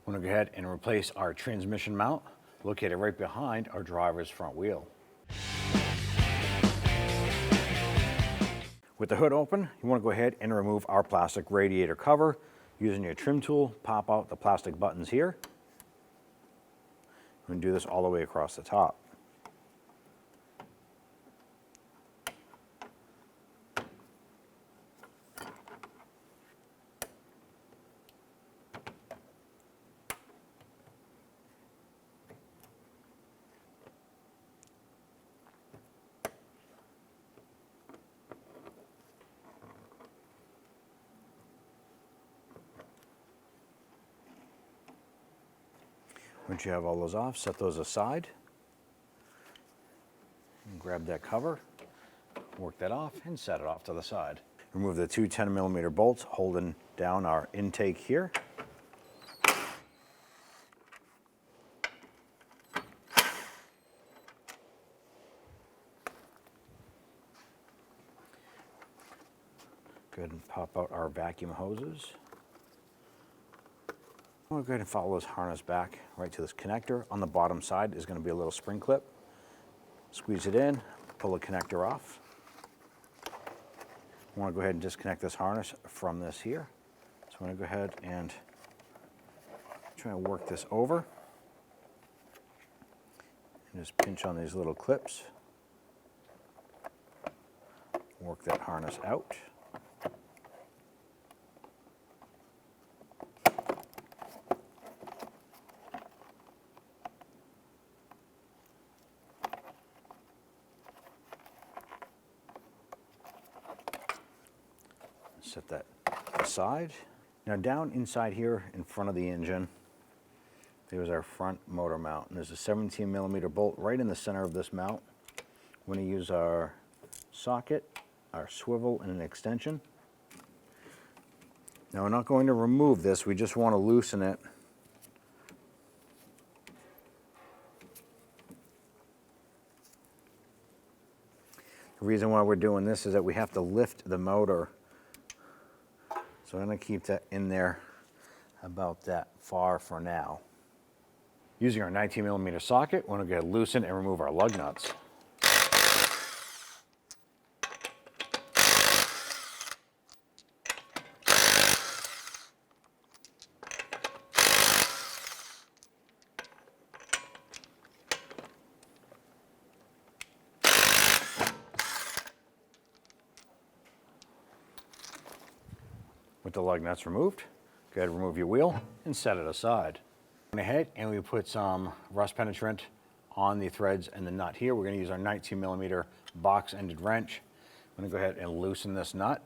We're going to go ahead and replace our transmission mount located right behind our driver's front wheel. With the hood open, you want to go ahead and remove our plastic radiator cover. Using your trim tool, pop out the plastic buttons here. And do this all the way across the top. Once you have all those off, set those aside. And grab that cover, work that off, and set it off to the side. Remove the two 10mm bolts holding down our intake here. Go ahead and pop out our vacuum hoses. We'll go ahead and follow this harness back right to this connector. On the bottom side is going to be a little spring clip. Squeeze it in, pull the connector off. I want to go ahead and disconnect this harness from this here. So I'm going to go ahead and try to work this over. And just pinch on these little clips. Work that harness out. Set that aside. Now down inside here in front of the engine, there's our front motor mount. And there's a 17mm bolt right in the center of this mount. We're going to use our socket, our swivel, and an extension. Now we're not going to remove this, we just want to loosen it. The reason why we're doing this is that we have to lift the motor. So I'm going to keep that in there about that far for now. Using our 19mm socket, we're going to get loosen and remove our lug nuts. With the lug nuts removed, go ahead and remove your wheel and set it aside. Went ahead and we put some rust penetrant on the threads and the nut here. We're going to use our 19mm box-ended wrench. I'm going to go ahead and loosen this nut.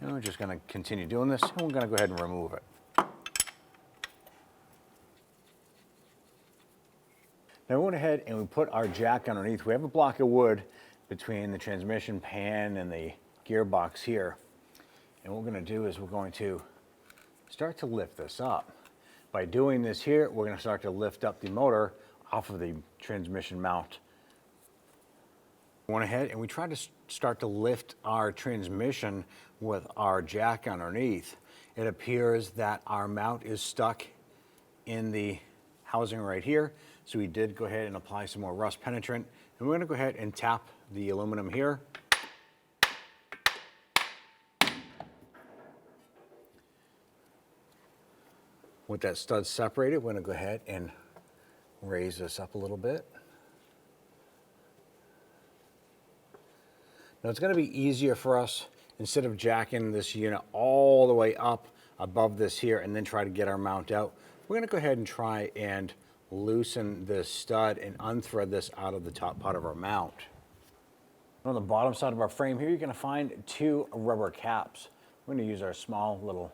And we're just going to continue doing this, and we're going to go ahead and remove it. Now we went ahead and we put our jack underneath. We have a block of wood between the transmission pan and the gearbox here. And what we're going to do is we're going to start to lift this up. By doing this here, we're going to start to lift up the motor off of the transmission mount. We went ahead and we tried to start to lift our transmission with our jack underneath. It appears that our mount is stuck in the housing right here. So we did go ahead and apply some more rust penetrant. And we're going to go ahead and tap the aluminum here. With that stud separated, we're going to go ahead and raise this up a little bit. Now it's going to be easier for us, instead of jacking this unit all the way up above this here and then try to get our mount out, we're going to go ahead and try and loosen this stud and unthread this out of the top part of our mount. On the bottom side of our frame here, you're going to find two rubber caps. We're going to use our small little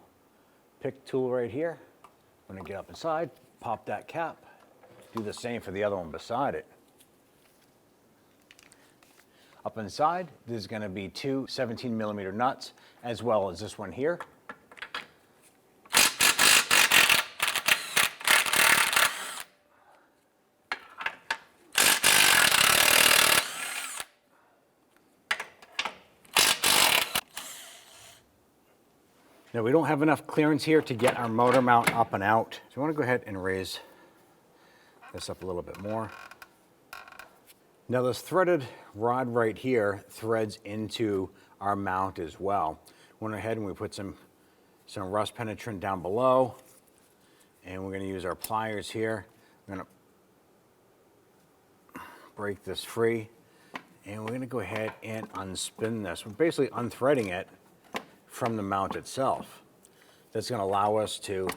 pick tool right here. We're going to get up inside, pop that cap, do the same for the other one beside it. Up inside, there's going to be two 17mm nuts, as well as this one here. Now we don't have enough clearance here to get our motor mount up and out. So you want to go ahead and raise this up a little bit more. Now this threaded rod right here threads into our mount as well. Went ahead and we put some rust penetrant down below, and we're going to use our pliers here. I'm going to break this free, and we're going to go ahead and unspin this. We're basically unthreading it from the mount itself. That's going to allow us to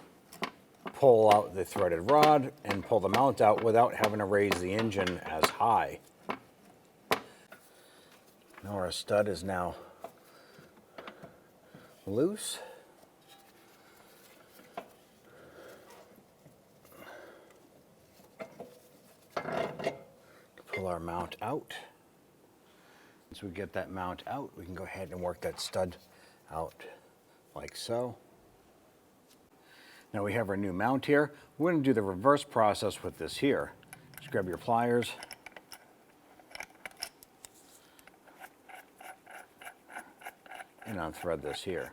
pull out the threaded rod and pull the mount out without having to raise the engine as high. Now our stud is now loose. Pull our mount out. Once we get that mount out, we can go ahead and work that stud out like so. Now we have our new mount here. We're going to do the reverse process with this here. Just grab your pliers. And unthread this here.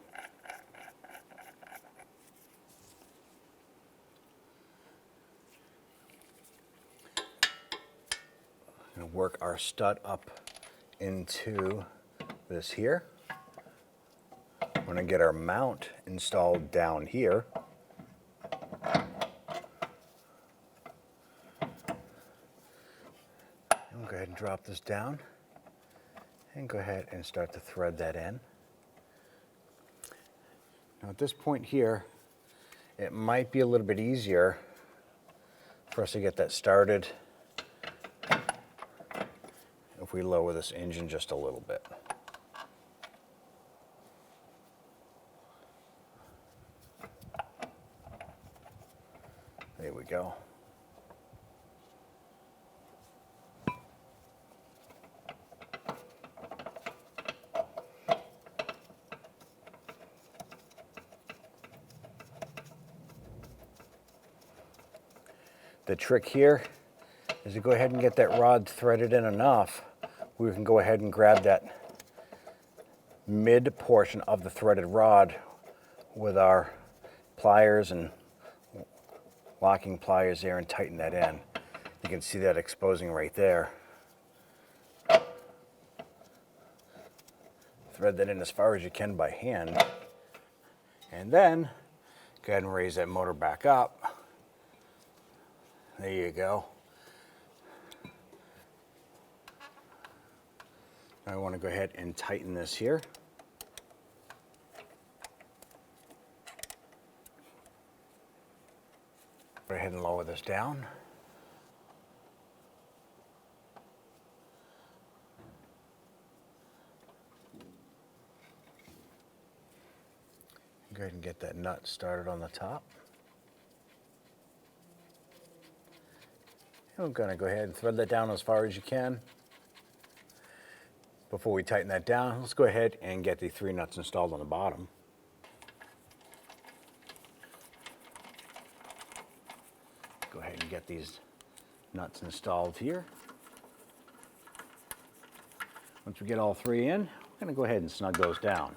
And work our stud up into this here. We're going to get our mount installed down here. And we'll go ahead and drop this down and go ahead and start to thread that in. Now at this point here, it might be a little bit easier for us to get that started if we lower this engine just a little bit. There we go. The trick here is to go ahead and get that rod threaded in enough. We can go ahead and grab that mid portion of the threaded rod with our pliers and locking pliers there and tighten that in. You can see that exposing right there. Thread that in as far as you can by hand. And then go ahead and raise that motor back up. There you go. I want to go ahead and tighten this here. Go ahead and lower this down. Go ahead and get that nut started on the top. I'm going to go ahead and thread that down as far as you can. Before we tighten that down, let's go ahead and get the 3 nuts installed on the bottom. Go ahead and get these nuts installed here. Once we get all 3 in, we're going to go ahead and snug those down.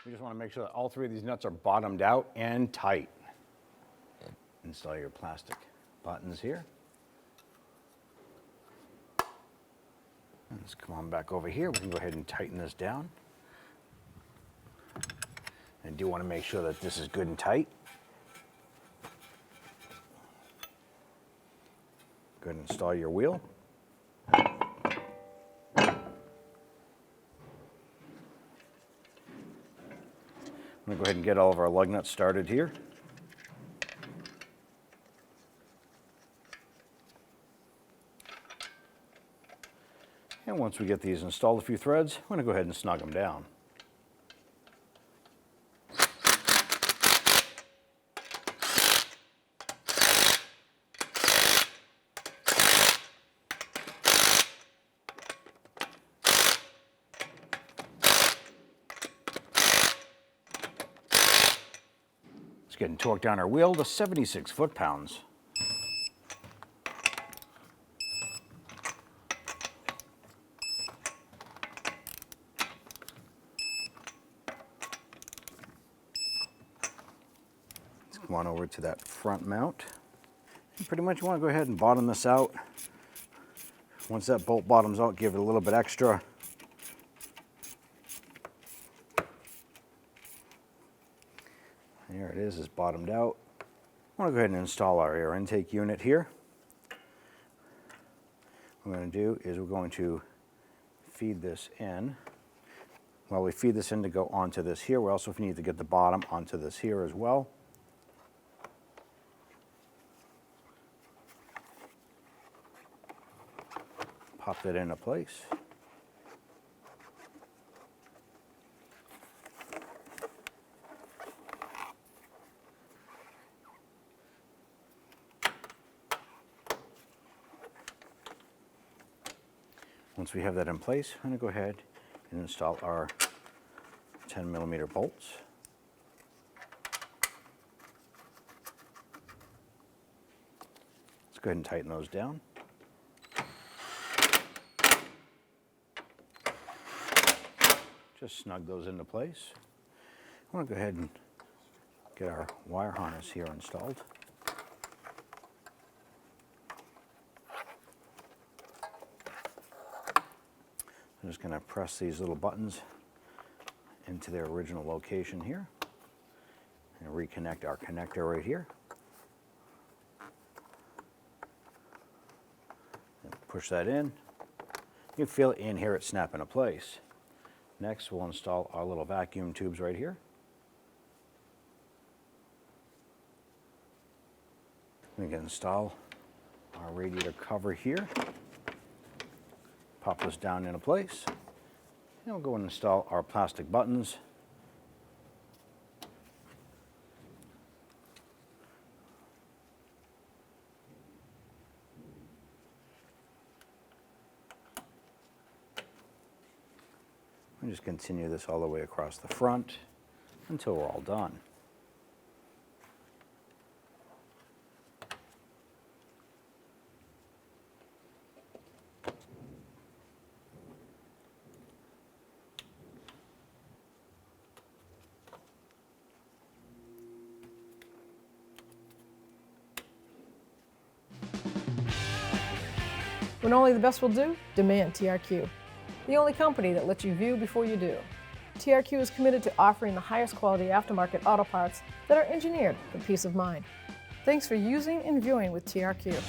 We just want to make sure that all 3 of these nuts are bottomed out and tight. Install your plastic buttons here. Let's come on back over here. We can go ahead and tighten this down. And do want to make sure that this is good and tight. Go ahead and install your wheel. I'm going to go ahead and get all of our lug nuts started here. And once we get these installed a few threads, I'm going to go ahead and snug them down. Let's get and torque down our wheel to 76 foot-pounds. Come on over to that front mount. You pretty much want to go ahead and bottom this out. Once that bolt bottoms out, give it a little bit extra. There it is, it's bottomed out. I want to go ahead and install our air intake unit here. What we're going to do is we're going to feed this in. While we feed this in to go onto this here, we also need to get the bottom onto this here as well. Pop that into place. Once we have that in place, I'm going to go ahead and install our 10mm bolts. Let's go ahead and tighten those down. Just snug those into place. I want to go ahead and get our wire harness here installed. I'm just going to press these little buttons into their original location here and reconnect our connector right here. And push that in. You can feel it in here, it's snap into place. Next, we'll install our little vacuum tubes right here. We can install our radiator cover here. Pop this down into place. And we'll go and install our plastic buttons. And just continue this all the way across the front until we're all done. When only the best will do, demand TRQ. The only company that lets you view before you do. TRQ is committed to offering the highest quality aftermarket auto parts that are engineered for peace of mind. Thanks for using and viewing with TRQ.